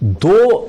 2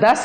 10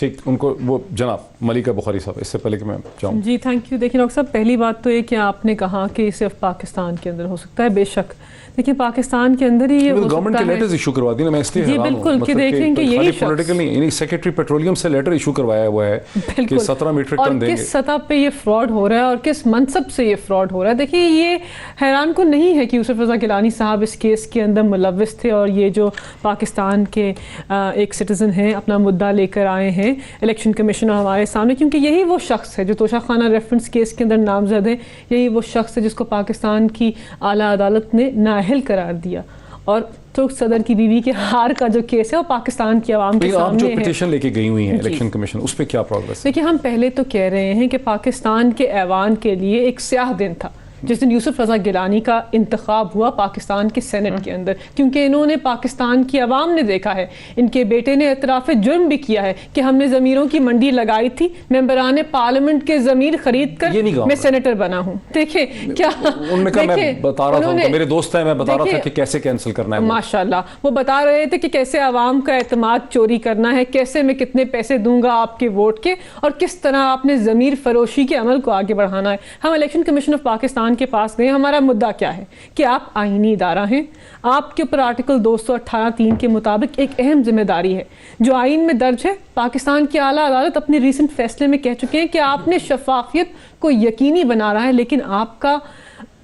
ٹھیک ان کو وہ جناب ملکہ بخاری صاحب اس سے پہلے کہ میں جاؤں. جی تھینک یو. دیکھیں ڈاکٹر صاحب پہلی بات تو یہ کہ آپ نے کہا کہ یہ صرف پاکستان کے اندر ہو سکتا ہے. بے شک دیکھیں پاکستان کے اندر ہی یہ ہو گورنمنٹ کے سکتا لیٹرز ہے. ایشو کروا دی نا, میں اس لیے جی حیران ہوں. بالکل کہ دیکھیں کہ یہی پولیٹیکل نہیں, یعنی سیکریٹری پیٹرولیم سے لیٹر ایشو کروایا ہوا ہے کہ 17 میٹرک ٹن دیں گے. اور کس سطح پہ یہ فراڈ ہو رہا ہے اور کس منصب سے یہ فراڈ ہو رہا ہے. دیکھیے یہ حیران کو نہیں ہے کہ یوسف رضا گیلانی صاحب اس کیس کے اندر ملوث تھے اور یہ جو پاکستان کے ایک سٹیزن ہیں اپنا مدعا لے کر آئے ہیں الیکشن کمیشن ہمارے سامنے, کیونکہ یہی وہ شخص ہے جو توشہ خانہ ریفرنس کیس کے اندر نامزد ہے. یہی وہ شخص ہے جس کو پاکستان کی اعلیٰ عدالت نے نااہل قرار دیا. اور ترک صدر کی بیوی کے ہار کا جو کیس ہے وہ پاکستان کی عوام کے آپ جو سامنے ہے. پٹیشن لے کے گئی ہوئی ہیں الیکشن کمیشن, اس پہ کیا پروگریس؟ دیکھیے ہم پہلے تو کہہ رہے ہیں کہ پاکستان کے ایوان کے لیے ایک سیاہ دن تھا جس دن یوسف رضا گیلانی کا انتخاب ہوا پاکستان کے سینٹ کے اندر, کیونکہ انہوں نے پاکستان کی عوام نے دیکھا ہے, ان کے بیٹے نے اعتراف جرم بھی کیا ہے کہ ہم نے ضمیروں کی منڈی لگائی تھی, ممبران پارلیمنٹ کے ضمیر خرید کر میں سینیٹر بنا ہوں. دیکھیں کیا ان نے کہا, میں بتا رہا تھا, میرے دوست ہیں, میں بتا رہا تھا کہ کیسے کینسل کرنا ہے. ماشاءاللہ وہ بتا رہے تھے کہ کیسے عوام کا اعتماد چوری کرنا ہے, کیسے میں کتنے پیسے دوں گا آپ کے ووٹ کے, اور کس طرح آپ نے ضمیر فروشی کے عمل کو آگے بڑھانا ہے. ہم الیکشن کمیشن آف پاکستان کے پاس گئے. ہمارا مدعا کیا ہے کہ آپ آئینی ادارہ ہیں, آپ کے اوپر آرٹیکل 218(3) کے مطابق ایک اہم ذمہ داری ہے جو آئین میں درج ہے. پاکستان کی اعلیٰ عدالت اپنے ریسنٹ فیصلے میں کہہ چکے ہیں کہ آپ نے شفافیت کو یقینی بنا رہا ہے, لیکن آپ کا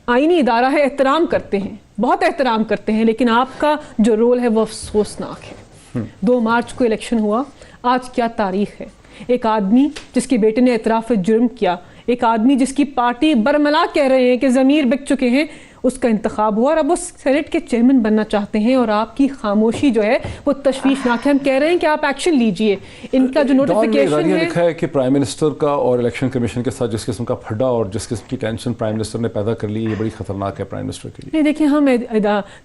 آئینی ادارہ ہے, احترام کرتے ہیں, بہت احترام کرتے ہیں, لیکن آپ کا جو رول ہے وہ افسوسناک ہے. 2 مارچ کو الیکشن ہوا, آج کیا تاریخ ہے؟ ایک آدمی جس کے بیٹے نے اعتراف جرم کیا, ایک آدمی جس کی پارٹی برملا کہہ رہے ہیں کہ ضمیر بک چکے ہیں, اس کا انتخاب ہوا اور اب وہ سینٹ کے چیئرمین بننا چاہتے ہیں, اور آپ کی خاموشی جو ہے وہ تشویشناک ہے. ہم کہہ رہے ہیں کہ آپ ایکشن لیجئے. ان کا جو نوٹیفیکیشن ہے لکھا ہے کہ پرائم منسٹر کا اور الیکشن کمیشن کے ساتھ جس قسم کا پھڈا اور جس قسم کی ٹینشن پرائم منسٹر نے پیدا کر لی, یہ بڑی خطرناک ہے پرائم منسٹر کے لیے. نہیں دیکھیں, ہم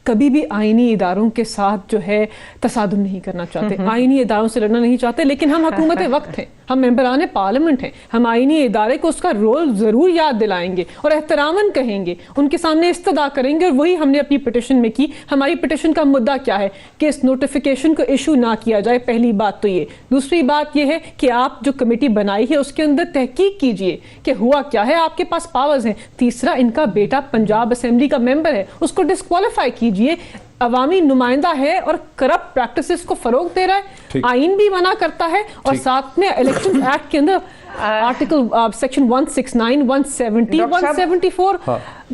کبھی بھی آئینی اداروں کے ساتھ جو ہے تصادم نہیں کرنا چاہتے, آئینی اداروں سے لڑنا نہیں چاہتے, لیکن ہم حکومت وقت ہیں, ہم ممبران پارلیمنٹ ہیں, ہم آئینی ادارے کو اس کا رول ضرور یاد دلائیں گے اور احتراماً کہیں گے, ان کے سامنے استدعا کریں گے, اور وہی ہم نے اپنی پٹیشن میں کی. ہماری پٹیشن کا مدعا کیا ہے کہ اس نوٹیفیکیشن کو ایشو نہ کیا جائے. پہلی بات تو یہ. دوسری بات یہ ہے کہ آپ جو کمیٹی بنائی ہے اس کے اندر تحقیق کیجئے کہ ہوا کیا ہے, آپ کے پاس پاورز ہیں. تیسرا, ان کا بیٹا پنجاب اسمبلی کا ممبر ہے, اس کو ڈسکوالیفائی کیجئے, عوامی نمائندہ ہے اور کرپٹ پریکٹسز کو فروغ دے رہا ہے, آئین بھی منع کرتا ہے, اور ساتھ میں الیکشن ایکٹ کے اندر آرٹیکل سیکشن 169, 170, 174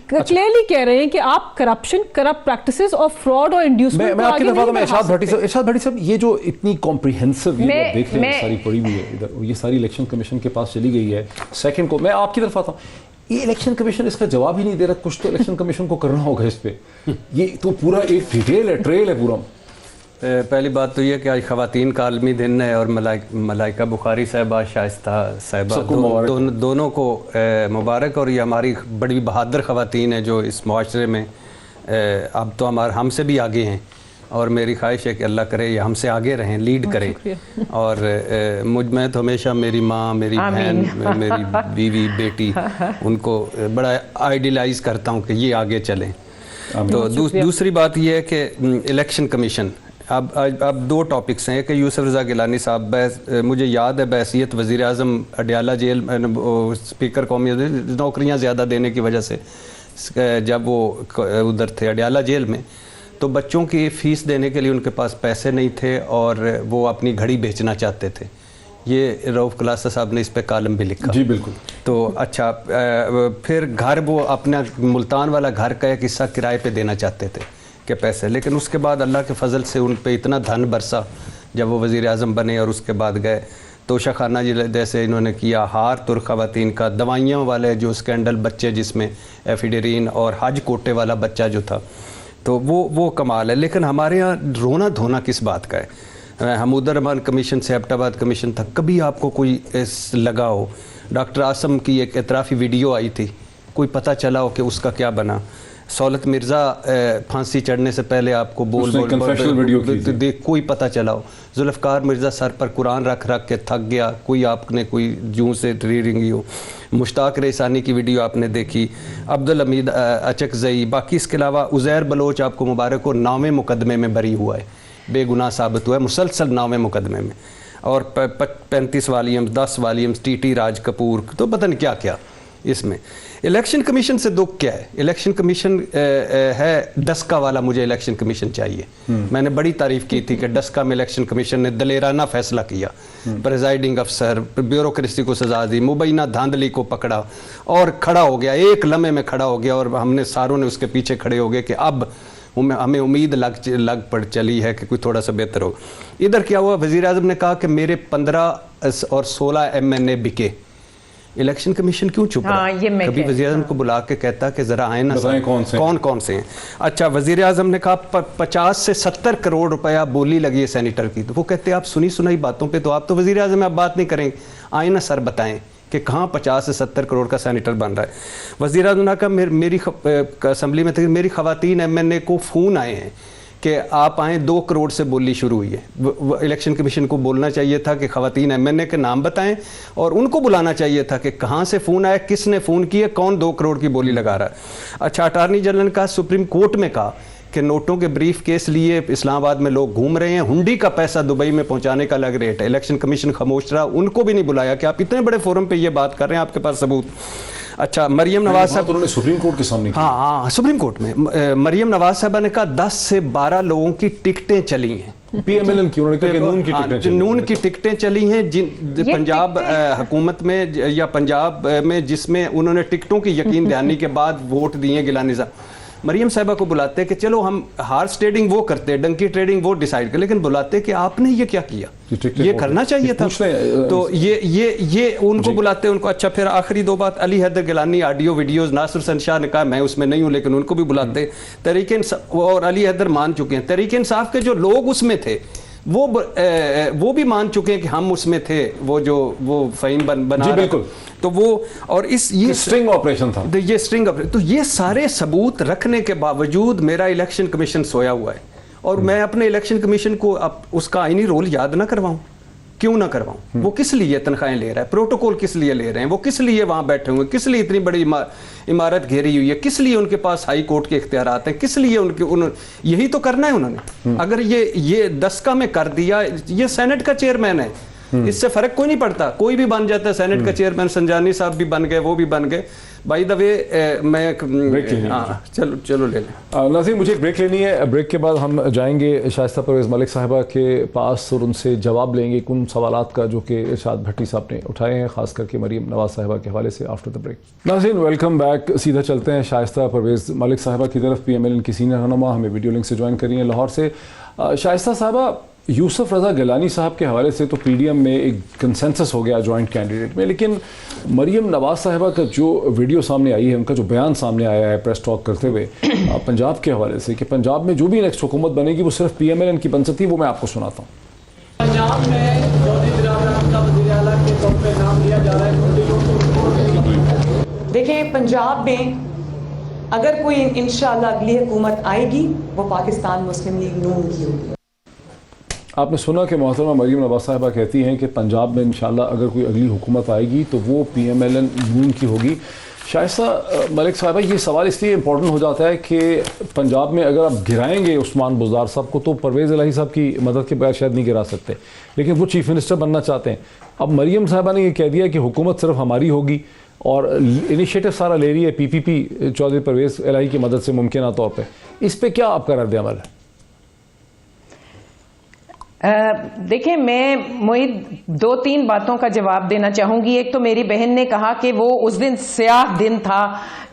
کلیئرلی کہہ رہے ہیں کہ آپ کرپشن, کرپٹ پریکٹسز اور فراڈ اور انڈیوسمنٹ کو آگے نہیں بڑھا سکتے. ارشاد بھٹی صاحب, یہ جو اتنی کمپریہنسو یہ دیکھ رہے ہیں ساری پڑی ہوئی ہے ادھر, یہ ساری الیکشن کمیشن کے پاس چلی گئی ہے. سیکنڈ کو میں آپ کی طرف آتا ہوں, یہ الیکشن کمیشن اس کا جواب ہی نہیں دے رہا. کچھ تو الیکشن کمیشن کو کرنا ہوگا اس پہ. یہ تو پورا ایک ڈیٹیل ہے, ٹریل ہے پورا. پہلی بات تو یہ کہ آج خواتین کا عالمی دن ہے, اور ملائکہ بخاری صاحبہ, شائستہ صاحبہ, دونوں کو مبارک. اور یہ ہماری بڑی بہادر خواتین ہیں جو اس معاشرے میں اب تو ہم سے بھی آگے ہیں, اور میری خواہش ہے کہ اللہ کرے یہ ہم سے آگے رہیں, لیڈ کریں. اور میں تو ہمیشہ میری ماں, میری بہن, میری بیوی, بیٹی, ان کو بڑا آئیڈیلائز کرتا ہوں کہ یہ آگے چلیں. تو دوسری بات یہ ہے کہ الیکشن کمیشن, اب 2 ٹاپکس ہیں کہ یوسف رضا گیلانی صاحب, مجھے یاد ہے بحیثیت وزیر اعظم اڈیالہ جیل, اسپیکر قومی نوکریاں زیادہ دینے کی وجہ سے جب وہ ادھر تھے اڈیالہ جیل میں, تو بچوں کی فیس دینے کے لیے ان کے پاس پیسے نہیں تھے اور وہ اپنی گھڑی بیچنا چاہتے تھے. یہ رؤف کلاسہ صاحب نے اس پہ کالم بھی لکھا. جی بالکل. تو اچھا, پھر گھر, وہ اپنا ملتان والا گھر کا ایک حصہ کرائے پہ دینا چاہتے تھے کہ پیسے, لیکن اس کے بعد اللہ کے فضل سے ان پہ اتنا دھن برسا جب وہ وزیر اعظم بنے, اور اس کے بعد گئے توشہ خانہ جیسے انہوں نے کیا, ہار ترک خواتین کا, دوائیوں والے جو اسکینڈل بچے جس میں ایفیڈرین اور حج کوٹے والا بچہ جو تھا, تو وہ کمال ہے. لیکن ہمارے ہاں رونا دھونا کس بات کا ہے؟ حمود الرحمان کمیشن سے ایبٹ آباد کمیشن تھا, کبھی آپ کو کوئی لگا ہو؟ ڈاکٹر عاصم کی ایک اعترافی ویڈیو آئی تھی, کوئی پتہ چلا ہو کہ اس کا کیا بنا؟ سہولت مرزا پھانسی چڑھنے سے پہلے آپ کو کوئی پتہ چلا ہو؟ ذوالفقار مرزا سر پر قرآن رکھ کے تھک گیا, کوئی آپ نے کوئی جوں سے ریڈنگ ہو؟ مشتاق ریسانی کی ویڈیو آپ نے دیکھی, عبدالحمید اچکزئی, باقی اس کے علاوہ عزیر بلوچ آپ کو مبارک ہو, 9ویں مقدمے میں بری ہوا ہے, بے گناہ ثابت ہوا ہے مسلسل 9ویں مقدمے میں. اور 35 volumes 10 volumes TT Raj Kapoor تو پتہ نہیں کیا کیا اس میں. الیکشن کمیشن سے دکھ کیا ہے؟ الیکشن کمیشن ہے ڈسکا والا. مجھے الیکشن کمیشن چاہیے. میں نے بڑی تعریف کی تھی کہ ڈسکا میں الیکشن کمیشن نے دلیرانہ فیصلہ کیا, پریزائڈنگ افسر بیوروکریسی کو سزا دی, مبینہ دھاندلی کو پکڑا اور کھڑا ہو گیا, ایک لمحے میں کھڑا ہو گیا, اور ہم نے ساروں نے اس کے پیچھے کھڑے ہو گئے کہ اب ہمیں امید لگ پڑ چلی ہے کہ کوئی تھوڑا سا بہتر ہو. ادھر کیا ہوا, وزیر اعظم نے کہا کہ میرے 15 اور 16 MNA بکے. الیکشن کمیشن کیوں چپ رہا؟ کبھی وزیر اعظم کو بلا کے کہتا کہ ذرا آئیں نا کون سے ہیں. اچھا, وزیر اعظم نے کہا 50 سے 70 کروڑ روپیہ بولی لگی ہے سینیٹر کی. تو وہ کہتے ہیں آپ سنی سنائی باتوں پہ تو آپ تو وزیر اعظم آپ بات نہیں کریں گے, آئیں نا سر بتائیں کہ کہاں 50 سے 70 کروڑ کا سینیٹر بن رہا ہے. وزیر اعظم نے کہا میری اسمبلی میں میری خواتین MNA کو فون آئے ہیں کہ آپ آئیں, 2 کروڑ سے بولی شروع ہوئی ہے. الیکشن کمیشن کو بولنا چاہیے تھا کہ خواتین MNA کے نام بتائیں, اور ان کو بلانا چاہیے تھا کہ کہاں سے فون آیا, کس نے فون کیا, کون 2 کروڑ کی بولی لگا رہا ہے. اچھا, اٹارنی جنرل نے کہا سپریم کورٹ میں کہا کہ نوٹوں کے بریف کیس لیے اسلام آباد میں لوگ گھوم رہے ہیں, ہنڈی کا پیسہ دبئی میں پہنچانے کا الگ ریٹ ہے. الیکشن کمیشن خاموش رہا, ان کو بھی نہیں بلایا کہ آپ اتنے بڑے فورم پہ یہ بات کر رہے ہیں, آپ کے پاس ثبوت. اچھا, مریم نواز صاحب انہوں نے سپریم کورٹ کے سامنے ہاں سپریم کورٹ میں مریم نواز صاحبہ نے کہا 10 سے 12 لوگوں کی ٹکٹیں چلی ہیں. PMLN کی, انہوں نے کہا کہ نون کی ٹکٹیں چلی ہیں پنجاب حکومت میں یا پنجاب میں, جس میں انہوں نے ٹکٹوں کی یقین دہانی کے بعد ووٹ دیے گیلانی صاحب. مریم صاحبہ کو بلاتے کہ چلو ہم ہارس ٹریڈنگ وہ کرتے, ڈنکی ٹریڈنگ وہ ڈیسائیڈ کر, لیکن بلاتے کہ آپ نے یہ کیا کیا, یہ کرنا چاہیے تھا. تو یہ ان کو بلاتے ان کو. اچھا, پھر آخری 2 بات, علی حیدر گیلانی آڈیو ویڈیوز, ناصر حسین شاہ نے کہا میں اس میں نہیں ہوں, لیکن ان کو بھی بلاتے. تحریک انصاف اور علی حیدر مان چکے ہیں, تحریک انصاف کے جو لوگ اس میں تھے وہ بھی مان چکے ہیں کہ ہم اس میں تھے, وہ فہیم بنا رہے. تو وہ اور یہ سٹرنگ آپریشن تھا, یہ سٹرنگ آپریشن. تو یہ سارے ثبوت رکھنے کے باوجود میرا الیکشن کمیشن سویا ہوا ہے, اور میں اپنے الیکشن کمیشن کو اب اس کا آئینی رول یاد نہ کرواؤں. کیوں نہ کرواؤں؟ وہ کس لیے تنخواہیں لے رہا ہے, پروٹوکول کس لیے لے رہے ہیں, وہ کس لیے وہاں بیٹھے ہوئے, کس لیے اتنی بڑی عمارت گھیری ہوئی ہے, کس لیے ان کے پاس ہائی کورٹ کے اختیارات ہیں, کس لیے یہی تو کرنا ہے انہوں نے. اگر یہ 10 کا میں کر دیا, یہ سینٹ کا چیئرمین ہے, اس سے فرق کوئی نہیں پڑتا, کوئی بھی بن جاتا ہے سینٹ کا چیئرمین. سنجانی صاحب بھی بن گئے, وہ بھی بن گئے. بائی دا وے میں چلو لے لیں. ناظرین, مجھے ایک بریک لینی ہے. بریک کے بعد ہم جائیں گے شائستہ پرویز ملک صاحبہ کے پاس اور ان سے جواب لیں گے ان سوالات کا جو کہ ارشاد بھٹی صاحب نے اٹھائے ہیں, خاص کر کے مریم نواز صاحبہ کے حوالے سے. آفٹر دا بریک ناظرین, ویلکم بیک. سیدھا چلتے ہیں شائستہ پرویز ملک صاحبہ کی طرف. PMLN کی سینئر رہنما ہمیں ویڈیو لنک سے جوائن کر رہی ہیں لاہور سے. شائستہ صاحبہ, یوسف رضا گیلانی صاحب کے حوالے سے تو PDM میں ایک کنسنسس ہو گیا جوائنٹ کینڈیڈیٹ میں, لیکن مریم نواز صاحبہ کا جو ویڈیو سامنے آئی ہے, ان کا جو بیان سامنے آیا ہے پریس ٹاک کرتے ہوئے پنجاب کے حوالے سے کہ پنجاب میں جو بھی نیکسٹ حکومت بنے گی وہ صرف PMLN کی بن سکتی, وہ میں آپ کو سناتا ہوں. پنجاب میں وزیر اعلیٰ کے طور پہ نام لیا جا رہا ہے. دیکھیں, پنجاب میں اگر کوئی انشاءاللہ اگلی حکومت آئے گی وہ پاکستان مسلم لیگ نون کی ہوگی. آپ نے سنا کہ محترمہ مریم نواز صاحبہ کہتی ہیں کہ پنجاب میں انشاءاللہ اگر کوئی اگلی حکومت آئے گی تو وہ PMLN نون کی ہوگی. شائستہ ملک صاحبہ, یہ سوال اس لیے امپورٹنٹ ہو جاتا ہے کہ پنجاب میں اگر آپ گرائیں گے عثمان بزدار صاحب کو تو پرویز الہی صاحب کی مدد کے بغیر شاید نہیں گرا سکتے, لیکن وہ چیف منسٹر بننا چاہتے ہیں. اب مریم صاحبہ نے یہ کہہ دیا کہ حکومت صرف ہماری ہوگی, اور انیشیٹو سارا لے رہی ہے PPP چودھری پرویز الہی کی مدد سے ممکنہ طور پہ. اس پہ کیا آپ کا رد عمل ہے؟ دیکھیں, میں معید 2-3 باتوں کا جواب دینا چاہوں گی. ایک تو میری بہن نے کہا کہ وہ اس دن سیاہ دن تھا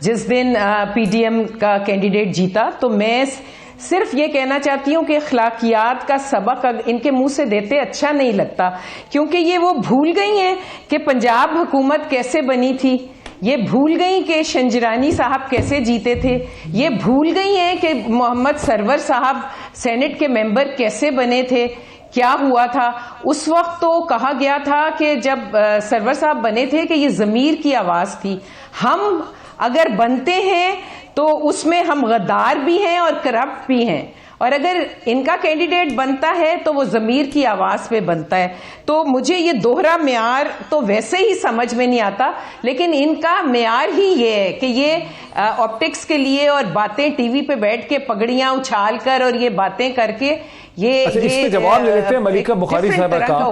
جس دن PDM کا کینڈیڈیٹ جیتا, تو میں صرف یہ کہنا چاہتی ہوں کہ اخلاقیات کا سبق ان کے منہ سے دیتے اچھا نہیں لگتا, کیونکہ یہ وہ بھول گئی ہیں کہ پنجاب حکومت کیسے بنی تھی, یہ بھول گئی کہ شنجرانی صاحب کیسے جیتے تھے, یہ بھول گئی ہیں کہ محمد سرور صاحب سینٹ کے ممبر کیسے بنے تھے, کیا ہوا تھا. اس وقت تو کہا گیا تھا کہ جب سرور صاحب بنے تھے کہ یہ ضمیر کی آواز تھی. ہم اگر بنتے ہیں تو اس میں ہم غدار بھی ہیں اور کرپٹ بھی ہیں, اور اگر ان کا کینڈیڈیٹ بنتا ہے تو وہ ضمیر کی آواز پہ بنتا ہے. تو مجھے یہ دوہرا معیار تو ویسے ہی سمجھ میں نہیں آتا, لیکن ان کا معیار ہی یہ ہے کہ یہ آپٹکس کے لیے اور باتیں ٹی وی پہ بیٹھ کے پگڑیاں اچھال کر اور یہ باتیں کر کے یہ اس پہ جواب لے لیتے ہیں ملکہ بخاری صاحبہ کا.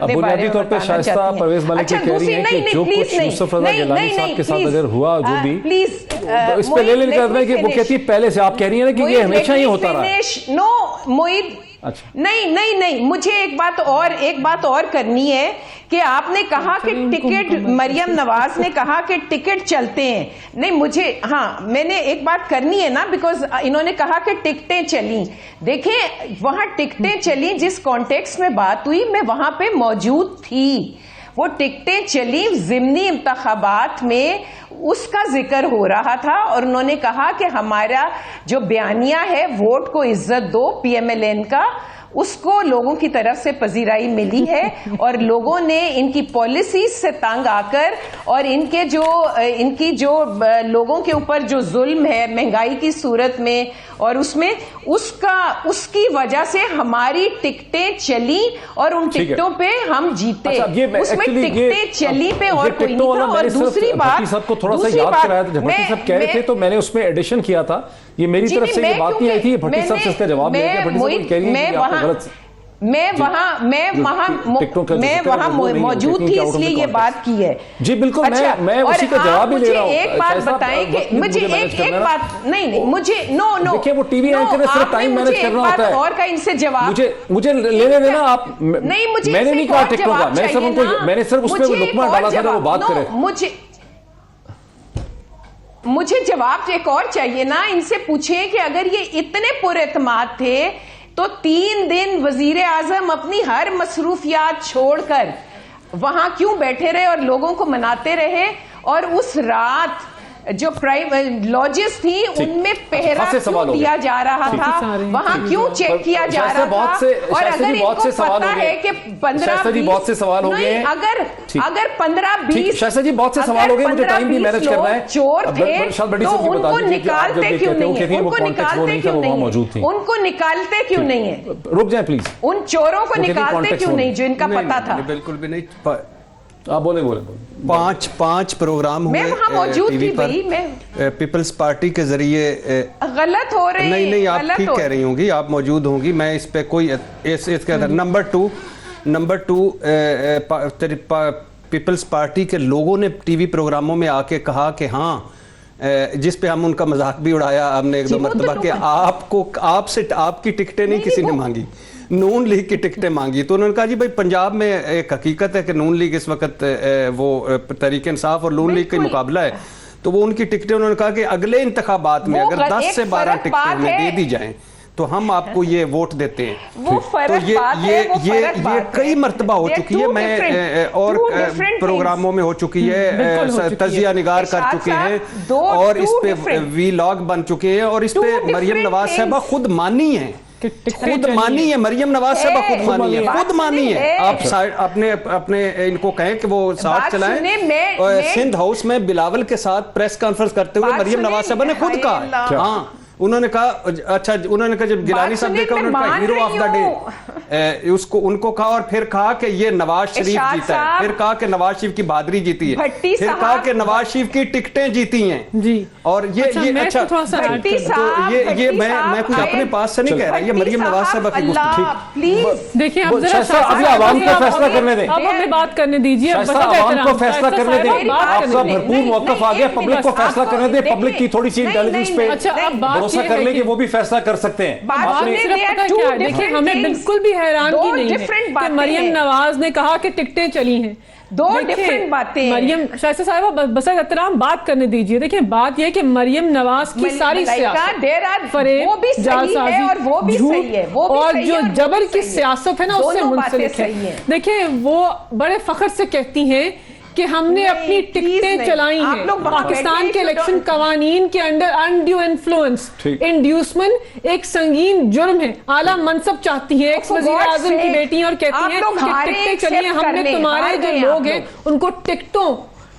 بنیادی طور پہ شائستہ پرویز ملک کہہ رہی ہیں کہ جو کچھ یوسف رضا گیلانی صاحب کے ساتھ اگر ہوا جو بھی, تو اس پہ لے لے کر کہ وہ کہتی ہے پہلے سے, آپ کہہ رہی ہیں نا کہ یہ ہمیشہ ہی ہوتا رہا. نو معید, نہیں, مجھے ایک بات اور کرنی ہے کہ آپ نے کہا کہ ٹکٹ, مریم نواز نے کہا کہ ٹکٹ چلتے ہیں. نہیں مجھے, ہاں میں نے ایک بات کرنی ہے نا, بیکاز انہوں نے کہا کہ ٹکٹیں چلیں. دیکھیں وہاں ٹکٹیں چلیں, جس کانٹیکس میں بات ہوئی میں وہاں پہ موجود تھی. وہ ٹکٹیں چلی ضمنی انتخابات میں, اس کا ذکر ہو رہا تھا, اور انہوں نے کہا کہ ہمارا جو بیانیہ ہے ووٹ کو عزت دو, پی ایم ایل این کا, اس کو لوگوں کی طرف سے پذیرائی ملی ہے, اور لوگوں نے ان کی پالیسیز سے تنگ آ کر اور ان کی جو لوگوں کے اوپر جو ظلم ہے مہنگائی کی صورت میں, اور اس کی وجہ سے ہماری ٹکٹیں چلی اور ان ٹکٹوں پہ ہم جیتے. اس میں ٹکٹیں چلی پہ اور کوئی نہیں تھا. اور دوسری بات صاحب کو تھوڑا سا یاد کرایا تھا, بھٹی صاحب کہہ رہے تھے تو میں نے اس میں ایڈیشن کیا تھا. یہ میری طرف سے یہ بات نہیں آئی تھی, بھٹی صاحب سے اس کا جواب لے کے بھٹی صاحب کہہ رہی ہیں کہ آپ کو غلط. میں وہاں موجود تھی اس لیے یہ بات کی ہے. جی بالکل, میں اسی کا جواب ہی لے رہا ہوں. ایک بات بتائیں کہ مجھے ایک بات, نہیں مجھے نو دیکھیں وہ ٹی وی اینکر ہے, صرف ٹائم مینیج کرنا ہوتا ہے. اور کا ان سے جواب مجھے لینے دینا آپ. نہیں مجھے میں نے نہیں کہا ٹکٹوں کا, میں نے صرف اس پہ لقمہ ڈالا تھا وہ بات کرے. مجھے جواب ایک اور چاہیے نا. ان سے پوچھیں کہ اگر یہ اتنے پر اعتماد تھے تو 3 دن وزیر اعظم اپنی ہر مصروفیات چھوڑ کر وہاں کیوں بیٹھے رہے اور لوگوں کو مناتے رہے, اور اس رات جو لاجز تھی ان میں پہرا کیوں دیا جا رہا تھا, وہاں کیوں چیک کیا جا رہا تھا. اور اگر ان کو پتا ہے کہ 15-20 سوال ہو گئے, اگر 15-20 شاہستہ جی بہت سے سوال ہو گئے, مجھے ٹائم بھی مینیج کرنا ہے. چور تھے تو ان کو نکالتے کیوں نہیں ہیں, ان کو نکالتے کیوں نہیں ہیں, رک جائیں پلیز. ان چوروں کو نکالتے کیوں نہیں جو ان کا پتا تھا. بالکل بھی نہیں. آپ بولیں 5 پروگرام ہوئے ٹی وی پر پیپلز پارٹی کے ذریعے. غلط ہو رہے ہیں. نہیں آپ ٹھیک کہہ رہی ہوں گی, آپ موجود ہوں گی, میں اس پہ کوئی اس کے اندر. نمبر 2 پیپلز پارٹی کے لوگوں نے ٹی وی پروگراموں میں آ کے کہا کہ ہاں, جس پہ ہم ان کا مذاق بھی اڑایا ہم نے 1-2 مرتبہ کہ آپ کی ٹکٹیں نہیں کسی نے مانگی, نون لیگ کی ٹکٹیں مانگی. تو انہوں نے کہا جی بھائی پنجاب میں ایک حقیقت ہے کہ نون لیگ اس وقت وہ تحریک انصاف اور نون لیگ کا مقابلہ ہے, تو وہ ان کی ٹکٹیں انہوں نے کہا کہ اگلے انتخابات میں اگر 10 سے 12 ٹکٹیں ہمیں دے دی جائیں تو ہم آپ کو یہ ووٹ دیتے ہیں. تو یہ کئی مرتبہ ہو چکی ہے, میں اور پروگراموں میں ہو چکی ہے, تجزیہ نگار کر چکے ہیں, اور اس پہ وی لاگ بن چکے ہیں, اور اس پہ مریم نواز صاحبہ خود مانی ہے, مریم نواز صاحبہ خود مانی ہے. آپ اپنے ان کو کہیں کہ وہ ساتھ چلائیں. سندھ ہاؤس میں بلاول کے ساتھ پریس کانفرنس کرتے ہوئے مریم نواز صاحبہ نے خود کہا, ہاں انہوں نے کہا, اچھا انہوں نے کہا جب گیلانی صاحب دیکھا انہوں نے کہا ہیرو آف دا ڈے, ان کو کہا, اور پھر کہا کہ یہ نواز شریف جیتا ہے, پھر کہا کہ نواز شریف کی بہادری جیتی ہے, پھر کہا کہ نواز شریف کی ٹکٹیں جیتی ہیں. اور یہ اچھا تو یہ میں کچھ اپنے پاس سے نہیں کہہ رہا, یہ مریم نواز صاحبہ کی گفتگو. دیکھیں ابھی عوام کو فیصلہ کرنے دیں, اب ہمیں بات کرنے دیجیے, عوام کو فیصلہ کرنے دیں, آپ کا بھرپور موقف آ گیا, پبلک کو فیصلہ کرنے دیں, پبلک کی تھوڑی سی انٹیلیجنس پہ بھروسہ کر لیں کہ وہ بھی فیصلہ کر سکتے ہیں. دیکھیں ہمیں بالکل بھی حیران کی نہیں ہے کہ مریم نواز نے کہا کہ ٹکٹیں چلی ہیں, 2 ڈیفرنٹ باتیں. مریم شائستہ صاحبہ بس احترام بات کرنے دیجیے. دیکھیں بات یہ کہ مریم نواز کی ساری سیاست, فریب, جعلسازی, جھوٹ اور جو جبر کی سیاست ہے نا اس سے منسلک ہے. دیکھیں وہ بڑے فخر سے کہتی ہیں کہ ہم نے اپنی ٹکٹیں چلائی ہیں. پاکستان کے الیکشن قوانین کے انڈر انڈیو انفلوئنس, انڈیوسمنٹ ایک سنگین جرم ہے. اعلیٰ منصب چاہتی ہیں ایکس وزیر اعظم کی بیٹی اور کہتی ہیں کہ ٹکٹیں چلی ہیں, ہم نے تمہارے جو لوگ ہیں ان کو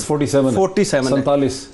47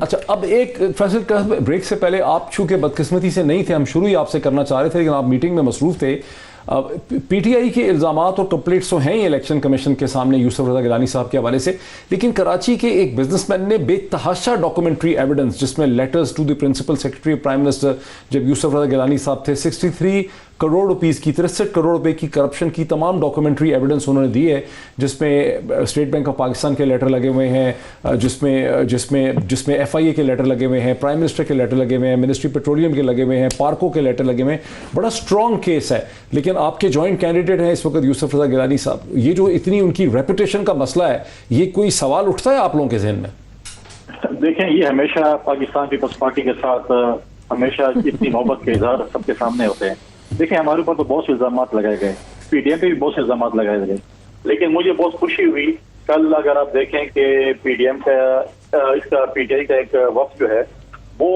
اچھا اب ایک فیصل بریک سے پہلے آپ چونکہ بدقسمتی سے نہیں تھے, ہم شروع ہی آپ سے کرنا چاہ رہے تھے لیکن آپ میٹنگ میں مصروف تھے. پی ٹی آئی کے الزامات اور کمپلیٹس تو ہیں ہی الیکشن کمیشن کے سامنے یوسف رضا گیلانی صاحب کے حوالے سے, لیکن کراچی کے ایک بزنس مین نے بے تحاشا ڈاکومنٹری ایویڈنس جس میں letters to the principal secretary of prime minister جب یوسف رضا گیلانی صاحب تھے 63 کروڑ روپیز کی 63 کروڑ روپے کی کرپشن کی تمام ڈاکومنٹری ایویڈنس انہوں نے دی ہے, جس میں اسٹیٹ بینک آف پاکستان کے لیٹر لگے ہوئے ہیں, جس میں ایف آئی اے کے لیٹر لگے ہوئے ہیں, پرائم منسٹر کے لیٹر لگے ہوئے ہیں, منسٹری پیٹرولیم کے لگے ہوئے ہیں, پارکو کے لیٹر لگے ہوئے ہیں. بڑا اسٹرانگ کیس ہے. لیکن آپ کے جوائنٹ کینڈیڈیٹ ہیں اس وقت یوسف رضا گیلانی صاحب, یہ جو اتنی ان کی ریپوٹیشن کا مسئلہ ہے, یہ کوئی سوال اٹھتا ہے آپ لوگوں کے ذہن میں؟ دیکھیں یہ ہمیشہ پاکستان پیپلز پارٹی کے ساتھ ہمیشہ اتنی محبت کے اظہار سب کے سامنے ہوتے ہیں. دیکھیں ہمارے اوپر تو بہت سے الزامات لگائے گئے, پی ڈی ایم پہ بھی بہت سے الزامات لگائے گئے, لیکن مجھے بہت خوشی ہوئی کل اگر آپ دیکھیں کہ پی ڈی ایم کا اس کا پی ٹی آئی کا ایک وقت جو ہے وہ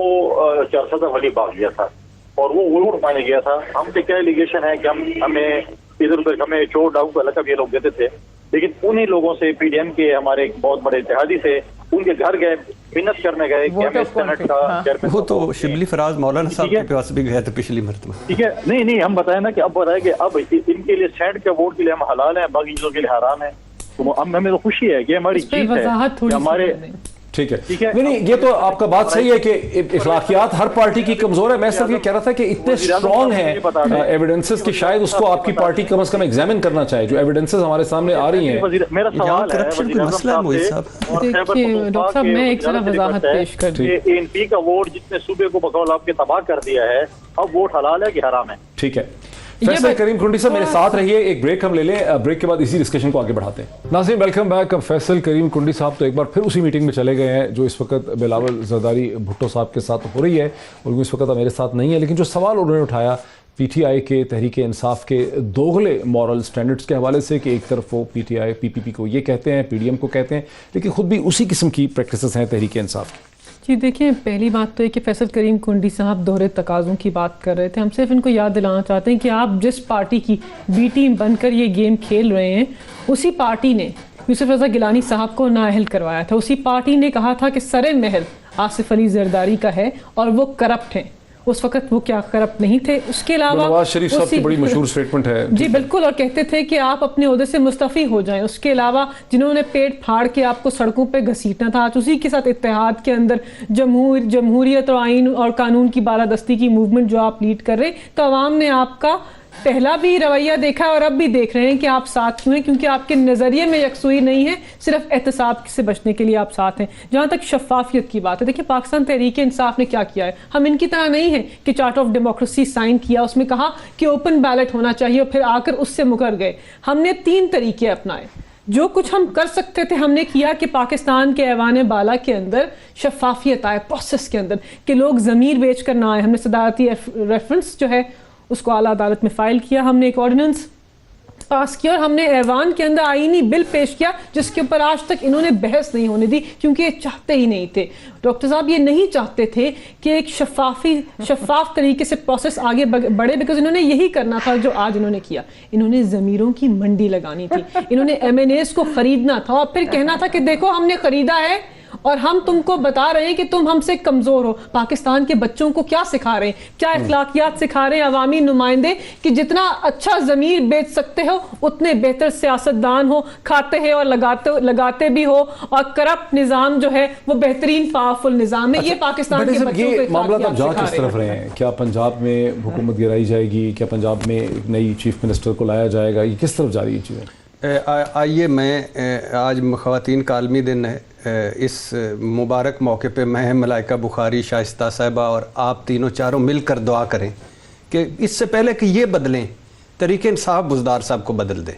400 والی باغ گیا تھا اور وہ ووٹ مانے گیا تھا. ہم سے کیا ایلیگیشن ہے کہ ہمیں ادھر ادھر ہمیں چور ڈاؤ کا لقب یہ لوگ دیتے تھے, لیکن انہیں لوگوں سے پی ڈی ایم کے ہمارے ایک بہت بڑے اتحادی سے ان کے گھر گئے, منت کرنے گئے کہ ہمیں سینٹ کا چیئرمین. وہ تو شبلی فراز مولانا صاحب کے پاس بھی گئے تھے پچھلی مرتبہ. ٹھیک ہے, نہیں ہم بتائیں نا کہ اب بتائیں کہ اب ان کے لیے سینٹ کے ووٹ کے لیے ہم حلال ہیں, باقی چیزوں کے لیے حرام ہیں. تو ہمیں تو خوشی ہے کہ ہماری جیت ہے کہ ہمارے ٹھیک ہے. نہیں یہ تو آپ کا بات صحیح ہے کہ اخلاقیات ہر پارٹی کی کمزور ہے. میں صرف یہ کہہ رہا تھا کہ اتنے اسٹرانگ ہیں ایویڈنسز کہ شاید اس کو آپ کی پارٹی کم از کم ایگزامن کرنا چاہے. جو ایویڈنسز ہمارے سامنے آ رہی ہیں, میرا سوال ہے کرپشن کوئی مسئلہ ہے موئی صاحب؟ دیکھیے ڈاکٹر صاحب میں ایک ذرا وضاحت پیش کر دوں. اے این پی کا ووٹ جتنے صوبے کو بقول آپ کے تباہ کر دیا ہے, اب ووٹ حلال ہے کہ حرام ہے؟ ٹھیک ہے. فیصل کریم کنڈی صاحب میرے ساتھ رہیے, ایک بریک ہم لے لیں, بریک کے بعد اسی ڈسکشن کو آگے بڑھاتے ہیں. ناظرین ویلکم بیک. فیصل کریم کنڈی صاحب تو ایک بار پھر اسی میٹنگ میں چلے گئے ہیں جو اس وقت بلاول زرداری بھٹو صاحب کے ساتھ ہو رہی ہے, اور وہ اس وقت میرے ساتھ نہیں ہے. لیکن جو سوال انہوں نے اٹھایا پی ٹی آئی کے تحریک انصاف کے دوغلے مورل سٹینڈرڈز کے حوالے سے کہ ایک طرف وہ پی ٹی آئی پی پی پی کو یہ کہتے ہیں, پی ڈی ایم کو کہتے ہیں, لیکن خود بھی اسی قسم کی پریکٹسز ہیں تحریک انصاف کی. جی دیکھیں پہلی بات تو ہے کہ فیصل کریم کنڈی صاحب دوہرے تقاضوں کی بات کر رہے تھے. ہم صرف ان کو یاد دلانا چاہتے ہیں کہ آپ جس پارٹی کی بی ٹیم بن کر یہ گیم کھیل رہے ہیں, اسی پارٹی نے یوسف رضا گیلانی صاحب کو نااہل کروایا تھا. اسی پارٹی نے کہا تھا کہ سر محل آصف علی زرداری کا ہے اور وہ کرپٹ ہیں. اس وقت وہ کیا کرپٹ نہیں تھے. اس کے علاوہ نواز شریف صاحب کی بڑی مشہور سٹیٹمنٹ ہے. جی بالکل, اور کہتے تھے کہ آپ اپنے عہدے سے مستعفی ہو جائیں. اس کے علاوہ جنہوں نے پیٹ پھاڑ کے آپ کو سڑکوں پہ گھسیٹنا تھا, آج اسی کے ساتھ اتحاد کے اندر جمہوریت اور آئین اور قانون کی بالادستی کی موومنٹ جو آپ لیڈ کر رہے ہیں, تو عوام نے آپ کا پہلا بھی رویہ دیکھا ہے اور اب بھی دیکھ رہے ہیں کہ آپ ساتھ کیوں ہیں, کیونکہ آپ کے نظریے میں یکسوئی نہیں ہے, صرف احتساب سے بچنے کے لیے آپ ساتھ ہیں. جہاں تک شفافیت کی بات ہے, دیکھیں پاکستان تحریک انصاف نے کیا کیا ہے. ہم ان کی طرح نہیں ہیں کہ چارٹ آف ڈیموکریسی سائن کیا, اس میں کہا کہ اوپن بیلٹ ہونا چاہیے اور پھر آ کر اس سے مکر گئے. ہم نے 3 طریقے اپنائے. جو کچھ ہم کر سکتے تھے ہم نے کیا کہ پاکستان کے ایوان بالا کے اندر شفافیت آئے, پروسیس کے اندر, کہ لوگ ضمیر بیچ کر نہ آئے. ہم نے صدارتی ریفرنس جو ہے اس کو اعلیٰ عدالت میں فائل کیا, ہم نے ایک آرڈیننس پاس کیا, اور ہم نے ایوان کے اندر آئینی بل پیش کیا جس کے اوپر آج تک انہوں نے بحث نہیں ہونے دی, کیونکہ یہ چاہتے ہی نہیں تھے. ڈاکٹر صاحب یہ نہیں چاہتے تھے کہ ایک شفاف طریقے سے پروسیس آگے بڑھے, بیکاز انہوں نے یہی کرنا تھا جو آج انہوں نے کیا. انہوں نے ضمیروں کی منڈی لگانی تھی, انہوں نے ایم این ایز کو خریدنا تھا اور پھر کہنا تھا کہ دیکھو ہم نے خریدا ہے اور ہم تم کو بتا رہے ہیں کہ تم ہم سے کمزور ہو. پاکستان کے بچوں کو کیا سکھا رہے ہیں, کیا اخلاقیات سکھا رہے ہیں عوامی نمائندے, کہ جتنا اچھا ضمیر بیچ سکتے ہو اتنے بہتر سیاستدان ہو, کھاتے ہیں اور لگاتے بھی ہو, اور کرپٹ نظام جو ہے وہ بہترین پاورفل نظام ہے. یہ پاکستان کے بچوں کو یہ معاملات اب جا سکھا کس طرف رہے ہیں؟ کیا پنجاب میں حکومت گرائی جائے گی؟ کیا پنجاب میں ایک نئی چیف منسٹر کو لایا جائے گا؟ یہ کس طرف جا رہی ہے چیزیں؟ آئیے میں آج خواتین کا عالمی دن ہے, اس مبارک موقع پہ میں ملائکہ بخاری, شائستہ صاحبہ اور آپ تینوں چاروں مل کر دعا کریں کہ اس سے پہلے کہ یہ بدلیں تحریک انصاف بزدار صاحب کو بدل دے.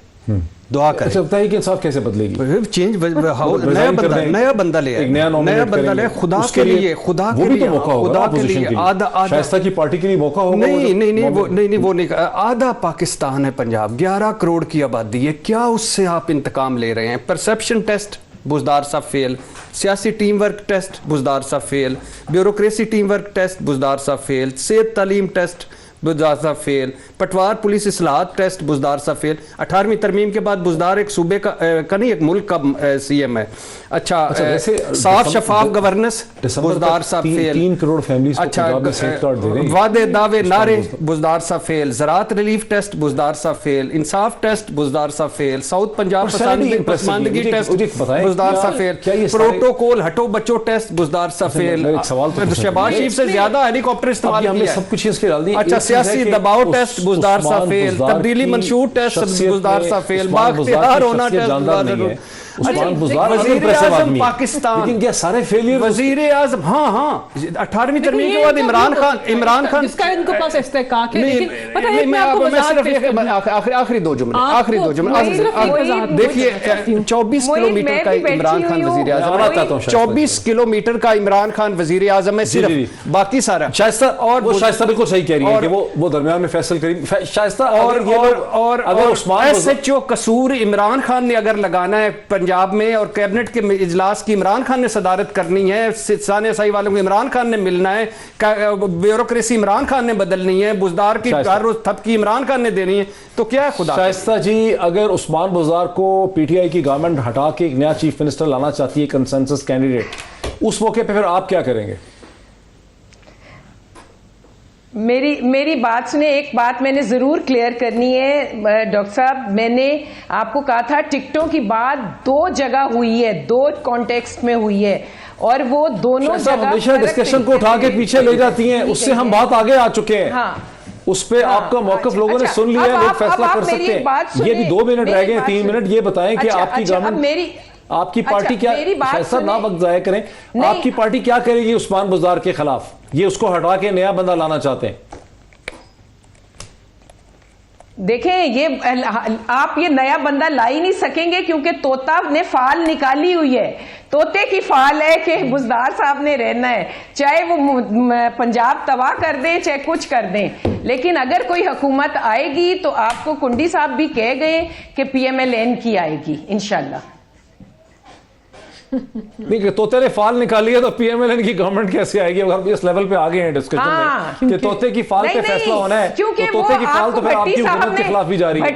دعا کریں. اچھا تحریک انصاف کیسے بدلے گی؟ چینج, نیا بندہ لے, خدا کے لیے, خدا کے لیے شائستہ کی پارٹی کے لیے موقع ہوگا. نہیں وہ نہیں. آدھا پاکستان ہے پنجاب, 11 کروڑ کی آبادی ہے, کیا اس سے آپ انتقام لے رہے ہیں؟ پرسیپشن ٹیسٹ بزدار صاحب فیل, سیاسی ٹیم ورک ٹیسٹ بزدار صاحب fail, bureaucracy team work test Buzdar صاحب فیل, صحت تعلیم ٹیسٹ بزدار صاحب فیل. پٹوار پولیس اصلاحات ٹیسٹ بزدار صاحب فیل. 18ویں ترمیم کے بعد بزدار ایک صوبے کا نہیں ایک ملک کا سی ایم ہے. اچھا صاف شفاف گورننس بزدار صاحب فیل. 3 کروڑ فیملیز کو اچھا پنجاب میں سیف کارڈ دے رہے ہیں. وعدے دعوے نعرے بزدار صاحب فیل. زراعت ریلیف ٹیسٹ بزدار صاحب فیل. انصاف ٹیسٹ بزدار صاحب فیل. ساؤتھ پنجاب پسماندگی ٹیسٹ بزدار صاحب فیل. پروٹوکول ہٹو بچو ٹیسٹ بزدار صاحب فیل. شہباز شریف سے زیادہ ہیلی کاپٹر استعمال کیا ہے. سب کچھ اس کے ڈال دی. اچھا سیاسی دباؤ ٹیسٹ بزدار صاحب فیل. تبدیلی منشور ٹیسٹ بزدار صاحب فیل. بااختیار ہونا ٹیسٹ عثمان بزدار وزیر اعظم پاکستان. لیکن کیا سارے فیلئر وزیر اعظم ہاں 18ویں ترمیم کے بعد عمران خان جس کا ان کے پاس استحقاق ہے. لیکن پتہ ہے میں آخری دو جملے دیکھیے 24 کلومیٹر کا عمران خان وزیر اعظم 24 کلومیٹر کا عمران خان وزیر اعظم ہے صرف. باقی سارا شائستہ اور وہ شائستہ بالکل صحیح کہہ رہی ہے کہ وہ درمیان میں فیصل کریم شائستہ اور ایس ایچ او قصور عمران خان نے اگر لگانا ہے پنجاب میں اور کیبنٹ کے اجلاس کی عمران خان نے صدارت کرنی ہے. ثانیہ صحیح والوں کو عمران خان نے ملنا ہے. بیوروکریسی عمران خان نے بدلنی ہے. بزدار کی ہر روز تھپکی عمران خان نے دینی ہے. تو کیا ہے خدا شائستہ جی اگر عثمان بزدار کو پی ٹی آئی کی گورنمنٹ ہٹا کے ایک نیا چیف منسٹر لانا چاہتی ہے کنسنسس کینڈیڈیٹ اس موقع پہ پھر آپ کیا کریں گے؟ میری بات سنیں. ایک بات میں نے ضرور کلیئر کرنی ہے ڈاکٹر صاحب. میں نے آپ کو کہا تھا ٹکٹوں کی بات 2 جگہ ہوئی ہے, 2 کانٹیکسٹ میں ہوئی ہے اور وہ دونوں جگہ ہمیشہ ڈسکشن کو اٹھا کے پیچھے لے جاتی ہیں. اس سے ہم بات آگے آ چکے ہیں. اس پہ آپ کا موقف لوگوں نے سن لیا ہے. لوگ فیصلہ کر سکتے ہیں. یہ بھی 2 منٹ رہ گئے ہیں, 3 منٹ. یہ بتائیں کہ آپ کی گورنمنٹ آپ کی پارٹی کیا ایسا نہ وقت ضائع کریں. آپ کی پارٹی کیا کرے گی عثمان بزدار کے خلاف؟ یہ اس کو ہٹا کے نیا بندہ لانا چاہتے ہیں. دیکھیں یہ آپ یہ نیا بندہ لا ہی نہیں سکیں گے کیونکہ طوطا نے فال نکالی ہوئی ہے. طوطے کی فال ہے کہ بزدار صاحب نے رہنا ہے, چاہے وہ پنجاب تباہ کر دیں چاہے کچھ کر دیں. لیکن اگر کوئی حکومت آئے گی تو آپ کو کنڈی صاحب بھی کہہ گئے کہ پی ایم ایل این کی آئے گی انشاءاللہ. نہیں کہ طوطے نے فال نکالی ہے تو پی ایم ایل این کی گورنمنٹ کیسے آئے گی؟ اگر اس لیول پہ آگے ہیں ڈسکشن میں کہ طوطے کی فال پہ فیصلہ ہونا ہے تو طوطے کی فال تو پھر آپ کی حکومت کے خلاف بھی جاری ہے.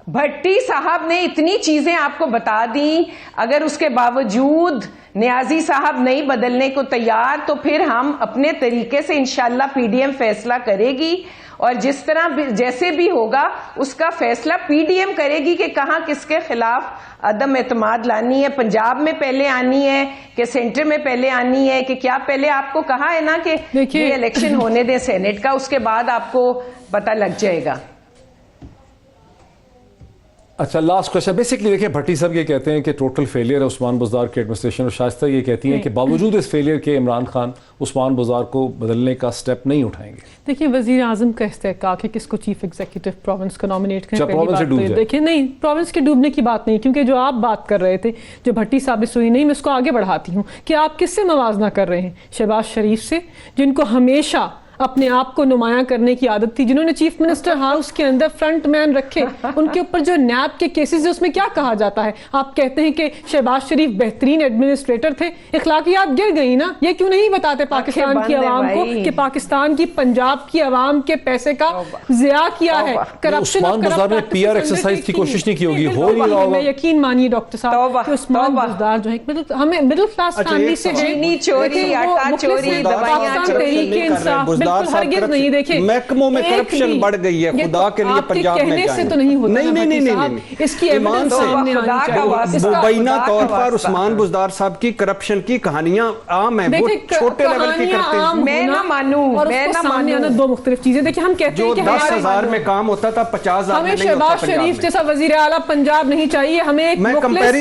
بھٹی صاحب نے اتنی چیزیں آپ کو بتا دیں, اگر اس کے باوجود نیازی صاحب نہیں بدلنے کو تیار تو پھر ہم اپنے طریقے سے انشاءاللہ پی ڈی ایم فیصلہ کرے گی اور جس طرح جیسے بھی ہوگا اس کا فیصلہ پی ڈی ایم کرے گی کہ کہاں کس کے خلاف عدم اعتماد لانی ہے. پنجاب میں پہلے آنی ہے کہ سینٹر میں پہلے آنی ہے کہ کیا؟ پہلے آپ کو کہا ہے نا کہ یہ الیکشن ہونے دیں سینٹ کا, اس کے بعد آپ کو پتہ لگ جائے گا. اچھا لاسٹ کوشچن. بیسکلی دیکھیں بھٹی صاحب یہ کہتے ہیں کہ ٹوٹل فیلئر ہے عثمان بزدار کے ایڈمنسٹریشن, اور شائستہ یہ کہتی ہیں کہ باوجود اس فیلئر کے عمران خان عثمان بزدار کو بدلنے کا سٹیپ نہیں اٹھائیں گے. دیکھیے وزیر اعظم کا استحقاق ہے کس کو چیف ایگزیکٹو پروونس کو نامینیٹ کریں. دیکھیں نہیں پروونس کے ڈوبنے کی بات نہیں, کیونکہ جو آپ بات کر رہے تھے جو بھٹی صاحب سنی نہیں, میں اس کو آگے بڑھاتی ہوں کہ آپ کس سے موازنہ کر رہے ہیں؟ شہباز شریف سے, جن کو ہمیشہ اپنے آپ کو نمایاں کرنے کی عادت تھی, جنہوں نے چیف منسٹر ہاؤس کے اندر فرنٹ مین رکھے. ان کے اوپر جو نیب کے کیسز ہے اس میں کیا کہا جاتا ہے؟ آپ کہتے ہیں کہ شہباز شریف بہترین ایڈمنسٹریٹر تھے. اخلاقیات گر گئی نا. یہ کیوں نہیں بتاتے پاکستان کی عوام کو کہ پاکستان کی پنجاب کی عوام کے پیسے کا ضیاع کیا ہے؟ کرپشن عثمان بزدار نے پی آر ایکسرسائز کی کوشش نہیں کی ہوگی. ہو نہیں رہا ہوگا. یقین مانیے ڈاکٹر صاحب کہ عثمان بزدار جو ہے ہمیں مڈل کلاس فیملی سے چینی چوری, آٹا چوری, دوائیاں چوری, بالکل ہرگز نہیں. دیکھیں محکموں میں کرپشن بڑھ گئی ہے خدا کے لیے پنجاب میں کہنے سے تو نہیں ہوتا. نہیں اس کی ایویڈنس سامنے آنی چاہیے. مبینہ طور پر عثمان بزدار صاحب کی کرپشن کی کہانیاں عام ہیں, وہ چھوٹے لیول کی کرتے ہیں. میں نہ مانوں, میں نہ مانوں. 2 مختلف چیزیں. دیکھیں ہم کہتے ہیں کہ 10,000 میں کام ہوتا تھا 50,000 میں نہیں ہوتا. شہباز شریف جیسا وزیر اعلیٰ پنجاب نہیں چاہیے ہمیں. ایک میں کمپیئر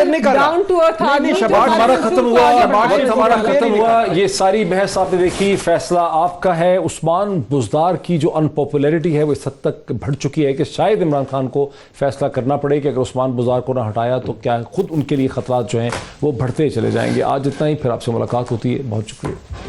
نہیں کر رہا. ہمارا ختم ہوا. یہ ساری بحث آپ نے دیکھی, فیصلہ آپ کا ہے. عثمان بزدار کی جو ان پاپولیرٹی ہے وہ اس حد تک بڑھ چکی ہے کہ شاید عمران خان کو فیصلہ کرنا پڑے کہ اگر عثمان بزدار کو نہ ہٹایا تو کیا خود ان کے لیے خطرات جو ہیں وہ بڑھتے چلے جائیں گے. آج اتنا ہی, پھر آپ سے ملاقات ہوتی ہے. بہت شکریہ.